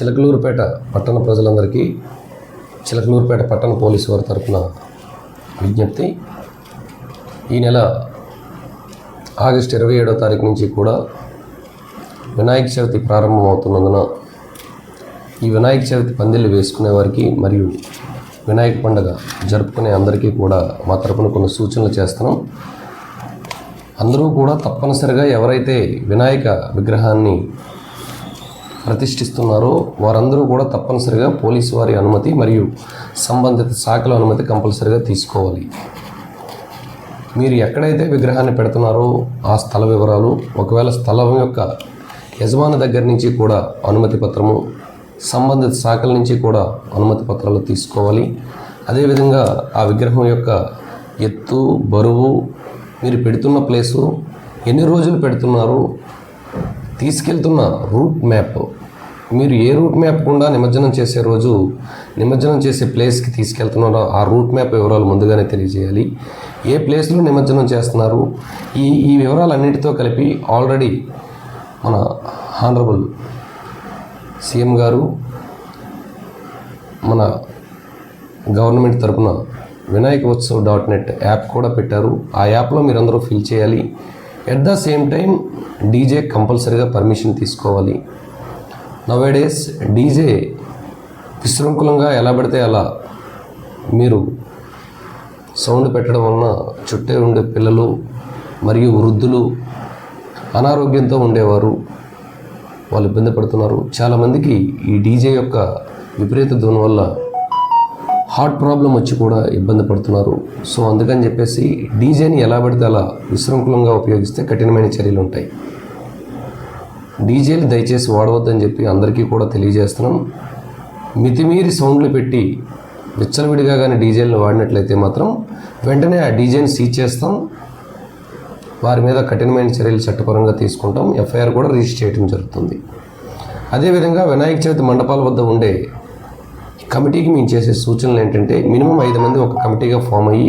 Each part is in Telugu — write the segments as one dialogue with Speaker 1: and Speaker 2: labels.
Speaker 1: చిలకలూరుపేట పట్టణ ప్రజలందరికీ చిలకలూరుపేట పట్టణ పోలీసు వారి తరఫున విజ్ఞప్తి. ఈ నెల ఆగస్టు 27వ తారీఖు నుంచి కూడా వినాయక చవితి ప్రారంభమవుతున్నందున ఈ వినాయక చవితి పందిళ్ళు వేసుకునే వారికి మరియు వినాయక పండుగ జరుపుకునే అందరికీ కూడా మా తరపున కొన్ని సూచనలు చేస్తున్నాం. అందరూ కూడా తప్పనిసరిగా ఎవరైతే వినాయక విగ్రహాన్ని ప్రతిష్ఠిస్తున్నారో వారందరూ కూడా తప్పనిసరిగా పోలీసు వారి అనుమతి మరియు సంబంధిత శాఖల అనుమతి కంపల్సరిగా తీసుకోవాలి. మీరు ఎక్కడైతే విగ్రహాన్ని పెడుతున్నారో ఆ స్థల వివరాలు, ఒకవేళ స్థలం యొక్క యజమాని దగ్గర నుంచి కూడా అనుమతి పత్రము, సంబంధిత శాఖల నుంచి కూడా అనుమతి పత్రాలు తీసుకోవాలి. అదేవిధంగా ఆ విగ్రహం యొక్క ఎత్తు, బరువు, మీరు పెడుతున్న ప్లేసు, ఎన్ని రోజులు పెడుతున్నారు, తీసుకెళ్తున్న రూట్ మ్యాప్, మీరు ఏ రూట్ మ్యాప్ గుండా నిమజ్జనం చేసే రోజు నిమజ్జనం చేసే ప్లేస్కి తీసుకెళ్తున్నారో ఆ రూట్ మ్యాప్ వివరాలు ముందుగానే తెలియజేయాలి. ఏ ప్లేస్లో నిమజ్జనం చేస్తున్నారు, ఈ వివరాలన్నింటితో కలిపి ఆల్రెడీ మన హానరబుల్ సీఎం గారు మన గవర్నమెంట్ తరపున వినాయకోత్సవ్.net యాప్ కూడా పెట్టారు. ఆ యాప్లో మీరందరూ ఫిల్ చేయాలి. At the same time DJ కంపల్సరీగా పర్మిషన్ తీసుకోవాలి. నవేడేస్ డీజే విశృంఖలంగా ఎలా పడితే అలా మీరు సౌండ్ పెట్టడం వలన చుట్టే ఉండే పిల్లలు మరియు వృద్ధులు, అనారోగ్యంతో ఉండేవారు వాళ్ళు ఇబ్బంది పడుతున్నారు. చాలామందికి ఈ డీజే యొక్క విపరీత ధ్వని వల్ల హార్ట్ ప్రాబ్లం వచ్చి కూడా ఇబ్బంది పడుతున్నారు. సో అందుకని చెప్పేసి డీజేని ఎలా పడితే అలా విశృంఖలంగా ఉపయోగిస్తే కఠినమైన చర్యలు ఉంటాయి. డీజేలు దయచేసి వాడవద్దని చెప్పి అందరికీ కూడా తెలియజేస్తున్నాం. మితిమీరి సౌండ్లు పెట్టి విచ్చలవిడిగా కానీ డీజేలను వాడినట్లయితే మాత్రం వెంటనే ఆ డీజేని సీజ్ చేస్తాం. వారి మీద కఠినమైన చర్యలు చట్టపరంగా తీసుకుంటాం. ఎఫ్ఐఆర్ కూడా రిజిస్టర్ చేయడం జరుగుతుంది. అదేవిధంగా వినాయక చవితి మండపాల వద్ద ఉండే కమిటీకి మేము చేసే సూచనలు ఏంటంటే, మినిమం 5 మంది ఒక కమిటీగా ఫామ్ అయ్యి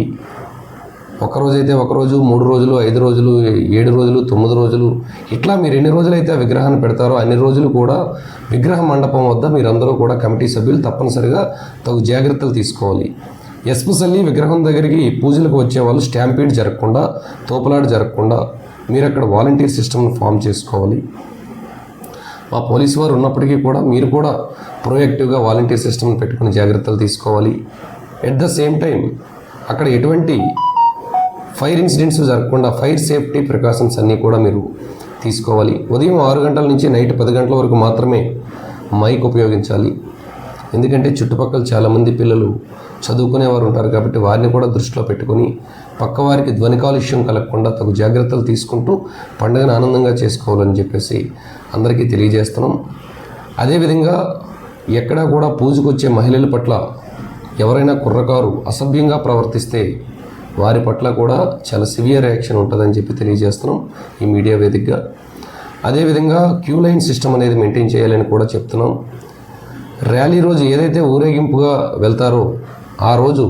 Speaker 1: ఒకరోజైతే ఒకరోజు, 3 రోజులు, 5 రోజులు, 7 రోజులు, 9 రోజులు, ఇట్లా మీరు ఎన్ని రోజులైతే ఆ విగ్రహాన్ని పెడతారో అన్ని రోజులు కూడా విగ్రహ మండపం వద్ద మీరందరూ కూడా కమిటీ సభ్యులు తప్పనిసరిగా తగు జాగ్రత్తలు తీసుకోవాలి. ఎస్పెషల్లీ విగ్రహం దగ్గరికి పూజలకు వచ్చే వాళ్ళు స్టాంపీడ్ జరగకుండా, తోపులాట జరగకుండా మీరు అక్కడ వాలంటీర్ సిస్టమ్ని ఫామ్ చేసుకోవాలి. మా పోలీసు వారు ఉన్నప్పటికీ కూడా మీరు కూడా ప్రొయాక్టివ్గా వాలంటీర్ సిస్టమ్ని పెట్టుకుని జాగ్రత్తలు తీసుకోవాలి. ఎట్ ద సేమ్ టైం అక్కడ ఎటువంటి ఫైర్ ఇన్సిడెంట్స్ జరగకుండా ఫైర్ సేఫ్టీ ప్రికాషన్స్ అన్నీ కూడా మీరు తీసుకోవాలి. ఉదయం 6 గంటల నుంచి నైట్ 10 గంటల వరకు మాత్రమే మైక్ ఉపయోగించాలి. ఎందుకంటే చుట్టుపక్కల చాలామంది పిల్లలు చదువుకునేవారు ఉంటారు కాబట్టి వారిని కూడా దృష్టిలో పెట్టుకొని పక్కవారికి ధ్వని కాలుష్యం కలగకుండా తగు జాగ్రత్తలు తీసుకుంటూ పండుగను ఆనందంగా చేసుకోవాలని చెప్పేసి అందరికీ తెలియజేస్తున్నాం. అదేవిధంగా ఎక్కడా కూడా పూజకు వచ్చే మహిళల పట్ల ఎవరైనా కుర్రకారు అసభ్యంగా ప్రవర్తిస్తే వారి పట్ల కూడా చాలా సివియర్ యాక్షన్ ఉంటుందని చెప్పి తెలియజేస్తున్నాం ఈ మీడియా వేదికగా. అదేవిధంగా క్యూ లైన్ సిస్టమ్ అనేది మెయింటైన్ చేయాలని కూడా చెప్తున్నాం. ర్యాలీ రోజు ఏదైతే ఊరేగింపుగా వెళ్తారో ఆ రోజు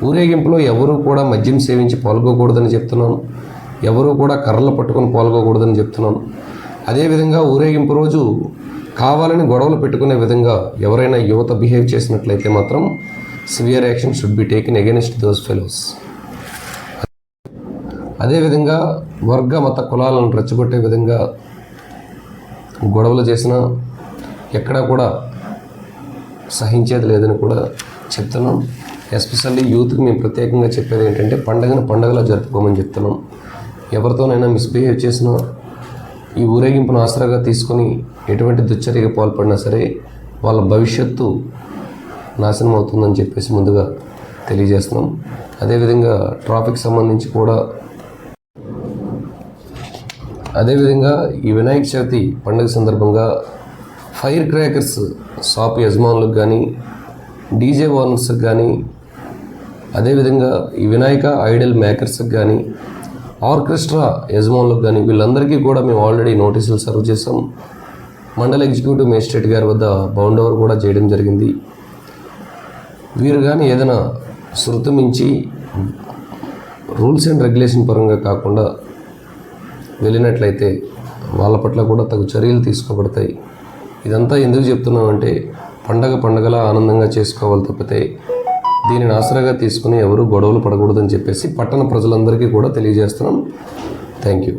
Speaker 1: ఊరేగింపులో ఎవరూ కూడా మద్యం సేవించి పాల్గొకూడదని చెప్తున్నాం. ఎవరూ కూడా కర్రలు పట్టుకొని పాల్గొకూడదని చెప్తున్నాం. అదేవిధంగా ఊరేగింపు రోజు కావాలని గొడవలు పెట్టుకునే విధంగా ఎవరైనా యువత బిహేవ్ చేసినట్లయితే మాత్రం severe action should be taken against those fellows. అదేవిధంగా వర్గ మత కులాలను రెచ్చగొట్టే విధంగా గొడవలు చేసినా ఎక్కడా కూడా సహించేది లేదని కూడా చెప్తున్నాం. ఎస్పెషల్లీ యూత్కి మేము ప్రత్యేకంగా చెప్పేది ఏంటంటే పండుగను పండుగలా జరుపుకోమని చెప్తున్నాం. ఎవరితోనైనా మిస్బిహేవ్ చేసినా ఈ ఊరేగింపును ఆసరాగా తీసుకొని ఎటువంటి దుశ్చర్యకు పాల్పడినా సరే వాళ్ళ భవిష్యత్తు నాశనం అవుతుందని చెప్పేసి ముందుగా తెలియజేస్తున్నాం. అదేవిధంగా ట్రాఫిక్ సంబంధించి కూడా అదేవిధంగా ఈ వినాయక చవితి పండుగ సందర్భంగా ఫైర్ క్రాకర్స్ షాప్ యజమానులకు కానీ, డీజే ఓనర్స్కి కానీ, అదేవిధంగా ఈ వినాయక ఐడల్ మేకర్స్కి కానీ, ఆర్కెస్ట్రా యజమానులకు కానీ వీళ్ళందరికీ కూడా మేము ఆల్రెడీ నోటీసులు సర్వ్ చేసాం. మండల ఎగ్జిక్యూటివ్ మేజిస్ట్రేట్ గారి వద్ద బౌండ్ ఓవర్ కూడా చేయడం జరిగింది. వీరు కానీ ఏదైనా శృతి మించి రూల్స్ అండ్ రెగ్యులేషన్ పరంగా కాకుండా వెళ్ళినట్లయితే వాళ్ళ పట్ల కూడా తగు చర్యలు తీసుకోబడతాయి. ఇదంతా ఎందుకు చెప్తున్నామంటే పండగలా ఆనందంగా చేసుకోవాలి తప్పితే దీనిని ఆసరాగా తీసుకుని ఎవరు గొడవలు పడకూడదని చెప్పేసి పట్టణ ప్రజలందరికీ కూడా తెలియజేస్తున్నాం. Thank you.